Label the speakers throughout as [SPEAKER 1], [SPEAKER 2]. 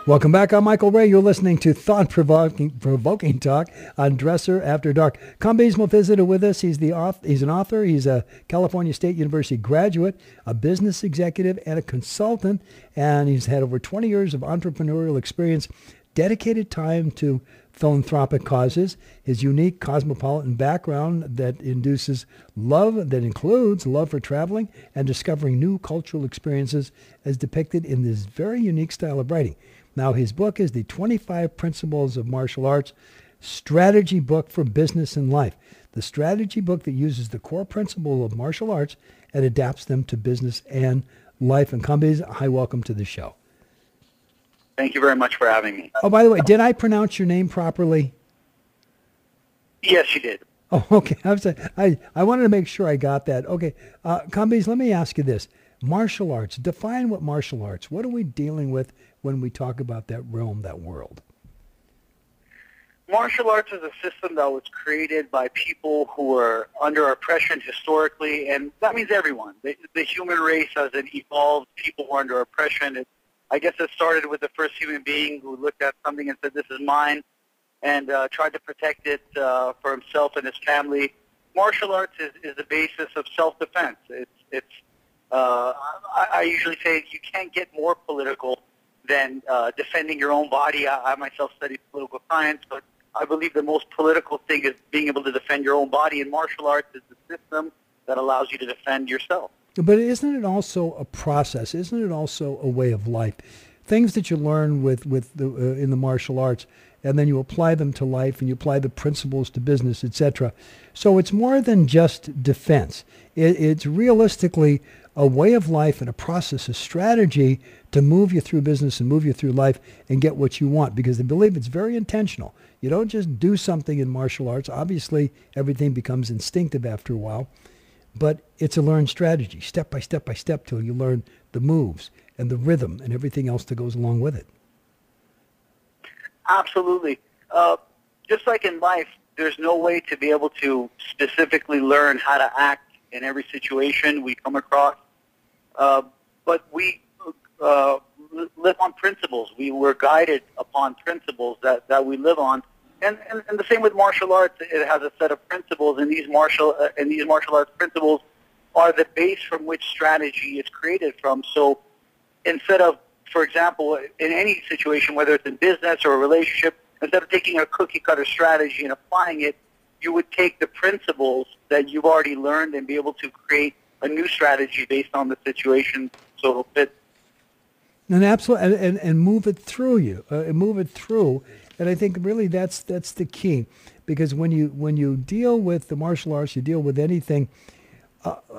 [SPEAKER 1] Welcome back. I'm Michael Ray. You're listening to Thought-Provoking Talk on Dresser After Dark. Kambiz Mostofizadeh with us. He's an author. He's a California State University graduate, a business executive, and a consultant. And he's had over 20 years of entrepreneurial experience, dedicated time to philanthropic causes. His unique cosmopolitan background that includes love for traveling and discovering new cultural experiences as depicted in this very unique style of writing. Now, his book is the 25 Principles of Martial Arts Strategy Book for Business and Life. The strategy book that uses the core principle of martial arts and adapts them to business and life. And Kambiz, hi, welcome to the show.
[SPEAKER 2] Thank you very much for having me.
[SPEAKER 1] Oh, by the way, did I pronounce your name properly?
[SPEAKER 2] Yes, you did.
[SPEAKER 1] Oh, okay. I wanted to make sure I got that. Okay. Kambiz, let me ask you this. Martial arts. Define what martial arts. What are we dealing with when we talk about that realm, that world?
[SPEAKER 2] Martial arts is a system that was created by people who were under oppression historically, and that means everyone. The human race as it evolved, people were under oppression. I guess it started with the first human being who looked at something and said, this is mine, and tried to protect it for himself and his family. Martial arts is the basis of self-defense. I usually say you can't get more political than defending your own body. I myself studied political science, but I believe the most political thing is being able to defend your own body, and martial arts is the system that allows you to defend yourself.
[SPEAKER 1] But isn't it also a process? Isn't it also a way of life? Things that you learn in the martial arts, and then you apply them to life, and you apply the principles to business, etc. So it's more than just defense. It's realistically a way of life and a process, a strategy to move you through business and move you through life and get what you want, because they believe it's very intentional. You don't just do something in martial arts. Obviously, everything becomes instinctive after a while. But it's a learned strategy, step by step by step, till you learn the moves and the rhythm and everything else that goes along with it.
[SPEAKER 2] Absolutely. Just like in life, there's no way to be able to specifically learn how to act in every situation we come across. But we live on principles. We were guided upon principles that we live on. And the same with martial arts. It has a set of principles, and these martial arts principles are the base from which strategy is created from. So instead of, for example, in any situation, whether it's in business or a relationship, instead of taking a cookie-cutter strategy and applying it, you would take the principles that you've already learned and be able to create a new strategy based on the situation so it'll fit.
[SPEAKER 1] And absolutely, and move it through you, move it through. And I think really that's the key, because when you deal with the martial arts, you deal with anything,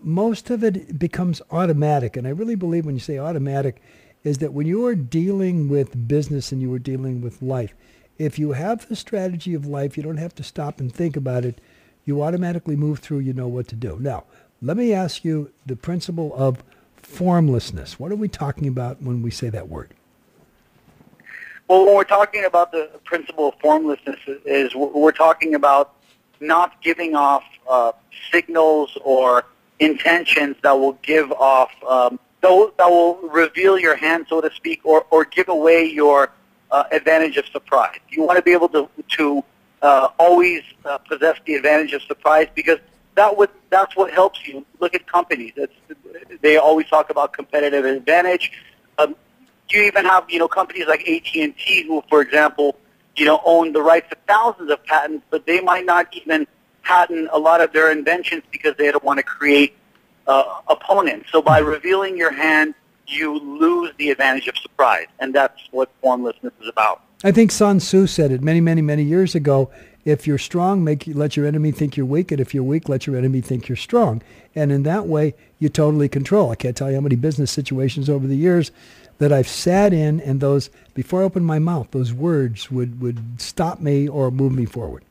[SPEAKER 1] most of it becomes automatic. And I really believe when you say automatic is that when you are dealing with business and you are dealing with life, if you have the strategy of life, you don't have to stop and think about it. You automatically move through, you know what to do. Now, let me ask you the principle of formlessness. What are we talking about when we say that word?
[SPEAKER 2] Well, when we're talking about the principle of formlessness, is we're talking about not giving off signals or intentions that will give off, that will reveal your hand, so to speak, or give away your advantage of surprise. You want to be able to always possess the advantage of surprise, because that's what helps you. Look at companies. They always talk about competitive advantage. You even have, companies like AT&T who, for example, own the rights to thousands of patents, but they might not even patent a lot of their inventions because they don't want to create opponents. So by revealing your hand, you lose the advantage of surprise, and that's what formlessness is about.
[SPEAKER 1] I think Sun Tzu said it many, many, many years ago. If you're strong, let your enemy think you're weak, and if you're weak, let your enemy think you're strong. And in that way, you totally control. I can't tell you how many business situations over the years that I've sat in, and those, before I opened my mouth, those words would stop me or move me forward.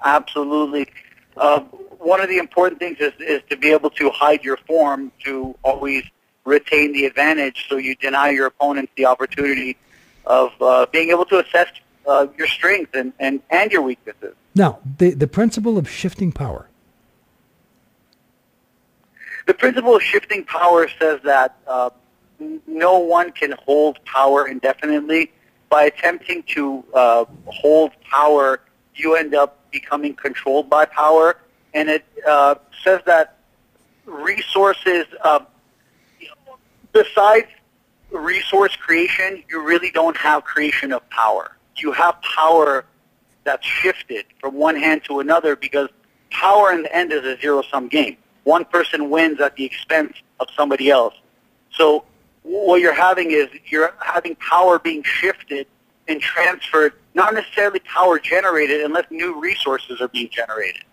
[SPEAKER 2] Absolutely. One of the important things is to be able to hide your form, to always retain the advantage, so you deny your opponents the opportunity of being able to assess your strengths and your weaknesses.
[SPEAKER 1] Now, the principle of shifting power.
[SPEAKER 2] The principle of shifting power says that no one can hold power indefinitely. By attempting to hold power, you end up becoming controlled by power. And it says that resources, besides resource creation, you really don't have creation of power. You have power that's shifted from one hand to another, because power in the end is a zero-sum game. One person wins at the expense of somebody else. So what you're having is you're having power being shifted and transferred, not necessarily power generated unless new resources are being generated.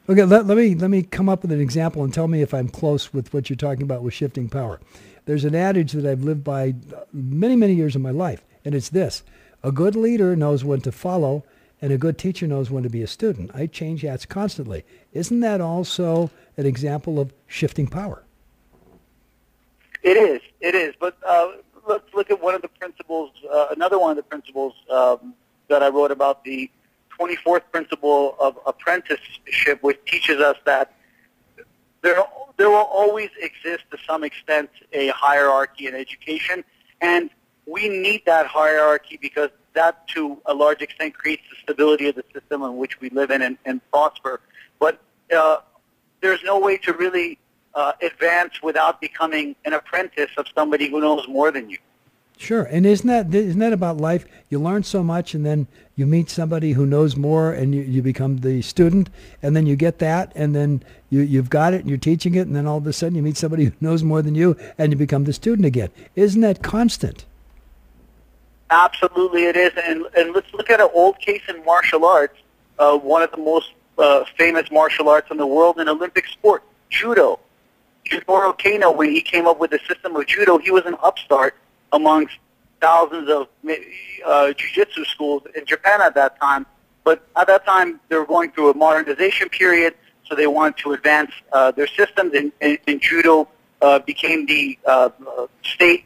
[SPEAKER 1] Okay, let me come up with an example and tell me if I'm close with what you're talking about with shifting power. There's an adage that I've lived by many, many years of my life, and it's this: a good leader knows when to follow, and a good teacher knows when to be a student. I change hats constantly. Isn't that also an example of shifting power?
[SPEAKER 2] It is. But let's look at one of the principles, another one of the principles that I wrote about, the 24th principle of apprenticeship, which teaches us that there will always exist, to some extent, a hierarchy in education, and we need that hierarchy because that, to a large extent, creates the stability of the system in which we live in and prosper. But there's no way to really advance without becoming an apprentice of somebody who knows more than you.
[SPEAKER 1] Sure, and isn't that about life? You learn so much, and then you meet somebody who knows more, and you become the student, and then you get that, and then you've got it, and you're teaching it, and then all of a sudden you meet somebody who knows more than you, and you become the student again. Isn't that constant?
[SPEAKER 2] Absolutely, it is. And let's look at an old case in martial arts, one of the most famous martial arts in the world in Olympic sport, judo. Jigoro Kano, when he came up with the system of judo, he was an upstart amongst thousands of jiu-jitsu schools in Japan at that time. But at that time, they were going through a modernization period, so they wanted to advance their systems, and judo became the state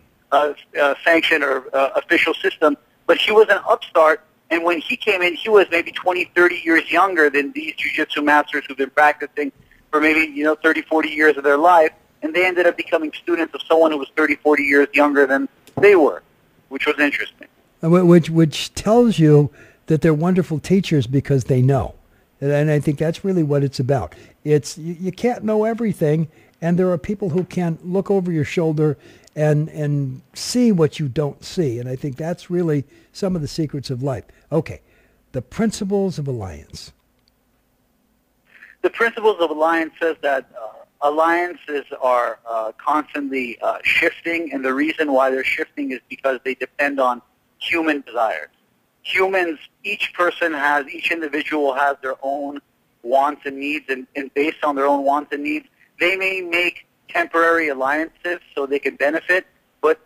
[SPEAKER 2] sanctioned or official system. But he was an upstart, and when he came in, he was maybe 20, 30 years younger than these jiu-jitsu masters who've been practicing for maybe 30, 40 years of their life, and they ended up becoming students of someone who was 30, 40 years younger than they were, which was interesting.
[SPEAKER 1] Which tells you that they're wonderful teachers because they know. And I think that's really what it's about. It's you can't know everything, and there are people who can look over your shoulder and see what you don't see. And I think that's really some of the secrets of life. Okay, the principles of alliance.
[SPEAKER 2] The principles of alliance says that alliances are constantly shifting, and the reason why they're shifting is because they depend on human desires. Humans, each individual has their own wants and needs, and based on their own wants and needs, they may make temporary alliances so they can benefit, but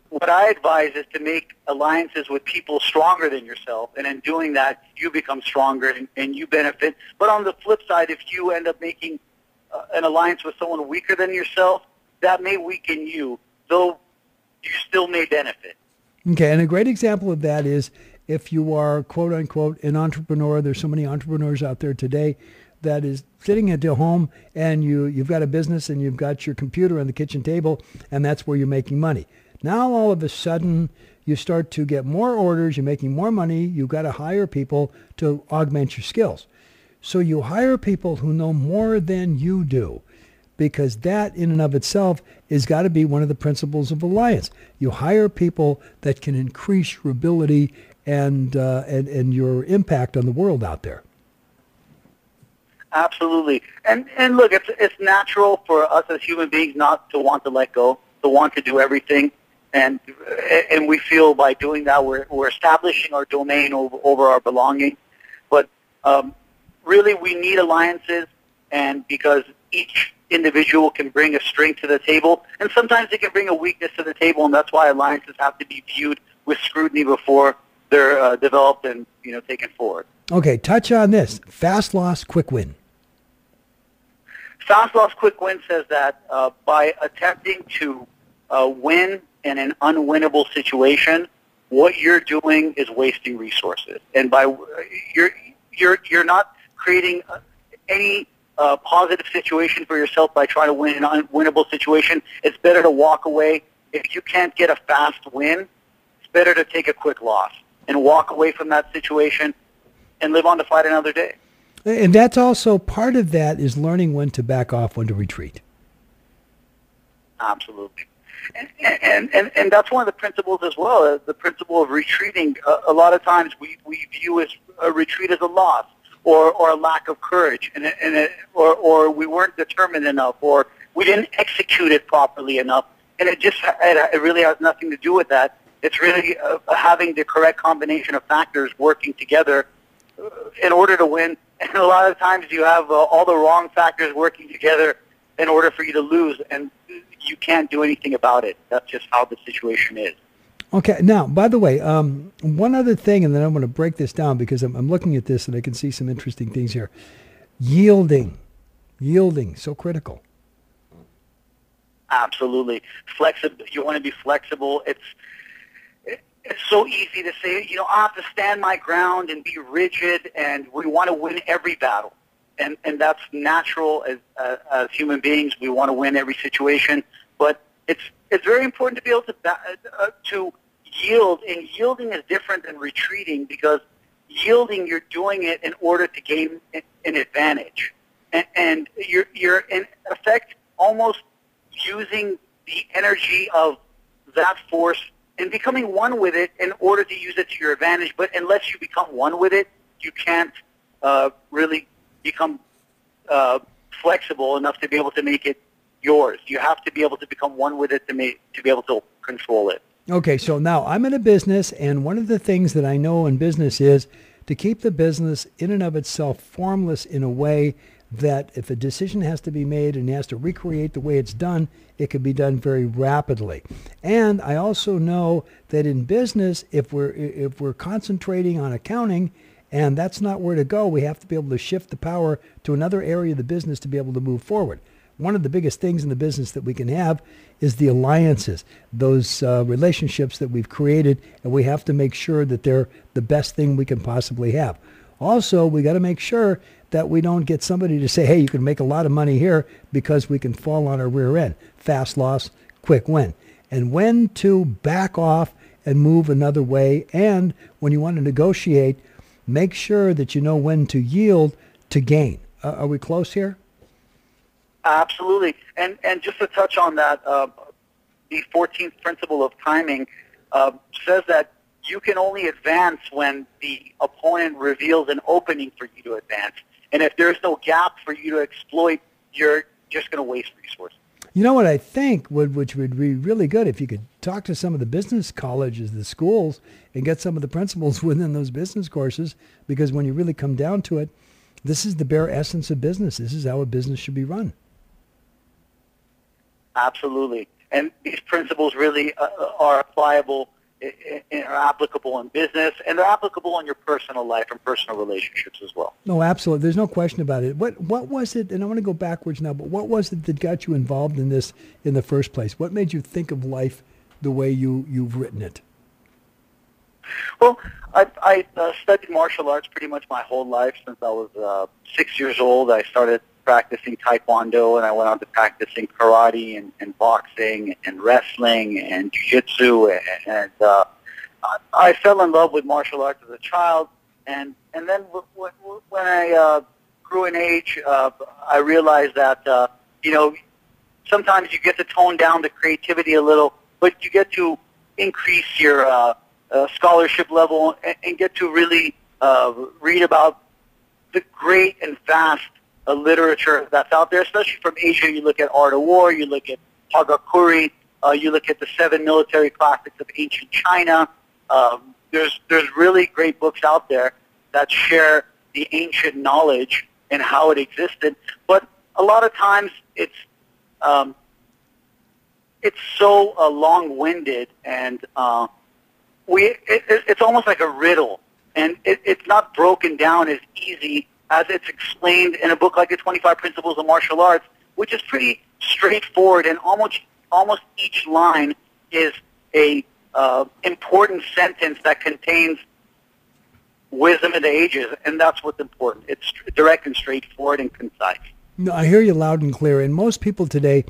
[SPEAKER 2] what I advise is to make alliances with people stronger than yourself, and in doing that, you become stronger and you benefit. But on the flip side, if you end up making an alliance with someone weaker than yourself, that may weaken you, though you still may benefit.
[SPEAKER 1] Okay, and a great example of that is if you are, quote unquote, an entrepreneur. There's so many entrepreneurs out there today that is sitting at your home, and you've got a business, and you've got your computer on the kitchen table, and that's where you're making money. Now all of a sudden you start to get more orders, you're making more money, you've got to hire people to augment your skills. So you hire people who know more than you do, because that in and of itself has got to be one of the principles of alliance. You hire people that can increase your ability and your impact on the world out there.
[SPEAKER 2] Absolutely. And look, it's natural for us as human beings not to want to let go, to want to do everything. And we feel by doing that we're establishing our domain over our belonging. But really we need alliances, and because each individual can bring a strength to the table, and sometimes they can bring a weakness to the table, and that's why alliances have to be viewed with scrutiny before they're developed and taken forward.
[SPEAKER 1] Okay, touch on this. Fast loss, quick win.
[SPEAKER 2] Fast loss, quick win says that by attempting to win in an unwinnable situation, what you're doing is wasting resources, and by you're not creating any a positive situation for yourself by trying to win an unwinnable situation, it's better to walk away. If you can't get a fast win, it's better to take a quick loss and walk away from that situation and live on to fight another day.
[SPEAKER 1] And that's also part of that is learning when to back off, when to retreat.
[SPEAKER 2] Absolutely. And that's one of the principles as well, the principle of retreating. A lot of times we view as a retreat as a loss or a lack of courage, or we weren't determined enough, or we didn't execute it properly enough. And it really has nothing to do with that. It's really having the correct combination of factors working together in order to win. And a lot of times you have all the wrong factors working together in order for you to lose, and you can't do anything about it. That's just how the situation is.
[SPEAKER 1] Okay. Now, by the way, one other thing, and then I'm going to break this down because I'm looking at this and I can see some interesting things here. Yielding, so critical.
[SPEAKER 2] Absolutely. Flexible. You want to be flexible. It's so easy to say, I have to stand my ground and be rigid, and we want to win every battle. And that's natural as human beings. We want to win every situation. But it's very important to be able to yield, and yielding is different than retreating, because yielding, you're doing it in order to gain an advantage. And you're in effect almost using the energy of that force and becoming one with it in order to use it to your advantage. But unless you become one with it, you can't really become flexible enough to be able to make it yours. You have to be able to become one with it to be able to control it.
[SPEAKER 1] Okay, so now I'm in a business, and one of the things that I know in business is to keep the business in and of itself formless in a way that if a decision has to be made and has to recreate the way it's done, it can be done very rapidly. And I also know that in business, if we're concentrating on accounting, and that's not where to go, we have to be able to shift the power to another area of the business to be able to move forward. One of the biggest things in the business that we can have is the alliances, those relationships that we've created, and we have to make sure that they're the best thing we can possibly have. Also, we got to make sure that we don't get somebody to say, hey, you can make a lot of money here because we can fall on our rear end. Fast loss, quick win. And when to back off and move another way. And when you want to negotiate, make sure that you know when to yield to gain. Are we close here?
[SPEAKER 2] Absolutely. And just to touch on that, the 14th principle of timing says that you can only advance when the opponent reveals an opening for you to advance. And if there's no gap for you to exploit, you're just going to waste resources.
[SPEAKER 1] You know what I think, which would be really good if you could talk to some of the business colleges, the schools, and get some of the principles within those business courses, because when you really come down to it, this is the bare essence of business. This is how a business should be run.
[SPEAKER 2] Absolutely. And these principles really are applicable in business, and they're applicable in your personal life and personal relationships as well.
[SPEAKER 1] No, absolutely. There's no question about it. What was it, and I want to go backwards now, but what was it that got you involved in this in the first place? What made you think of life the way you've written it?
[SPEAKER 2] Well, I studied martial arts pretty much my whole life. Since I was 6 years old, I started practicing Taekwondo, and I went on to practicing karate and boxing and wrestling and jiu-jitsu, and I fell in love with martial arts as a child, and then when I grew in age, I realized that sometimes you get to tone down the creativity a little, but you get to increase your scholarship level and get to really read about the great and vast literature that's out there, especially from Asia. You look at Art of War, you look at Hagakure, you look at the 7 military classics of ancient China. There's really great books out there that share the ancient knowledge and how it existed. But a lot of times it's so long-winded, and it's almost like a riddle, and it's not broken down as easy as it's explained in a book like The 25 Principles of Martial Arts, which is pretty straightforward, and almost each line is a important sentence that contains wisdom of the ages, and that's what's important. It's direct and straightforward and concise.
[SPEAKER 1] No, I hear you loud and clear. And most people today,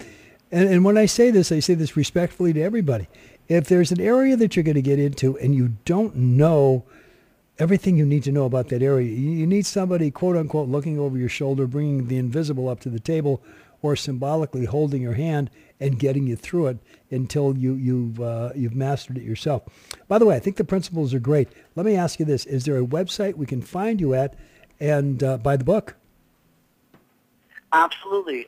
[SPEAKER 1] and when I say this respectfully to everybody. If there's an area that you're going to get into and you don't know everything you need to know about that area, you need somebody, quote unquote, looking over your shoulder, bringing the invisible up to the table, or symbolically holding your hand and getting you through it until you've mastered it yourself. By the way, I think the principles are great. Let me ask you this. Is there a website we can find you at and buy the book?
[SPEAKER 2] Absolutely.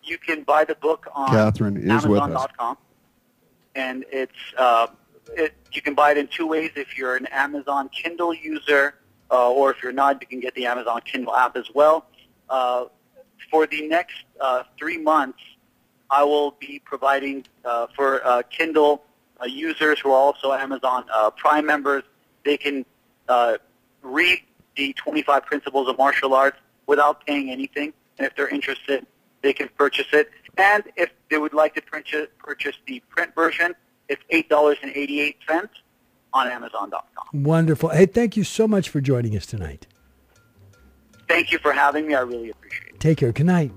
[SPEAKER 2] You can buy the book on Amazon.com. And you can buy it in two ways. If you're an Amazon Kindle user, or if you're not, you can get the Amazon Kindle app as well. For the next 3 months, I will be providing for Kindle users who are also Amazon Prime members, they can read the 25 Principles of Martial Arts without paying anything. And if they're interested, they can purchase it. And if they would like to purchase the print version, it's $8.88 on Amazon.com.
[SPEAKER 1] Wonderful. Hey, thank you so much for joining us tonight.
[SPEAKER 2] Thank you for having me. I really appreciate it.
[SPEAKER 1] Take care. Good night.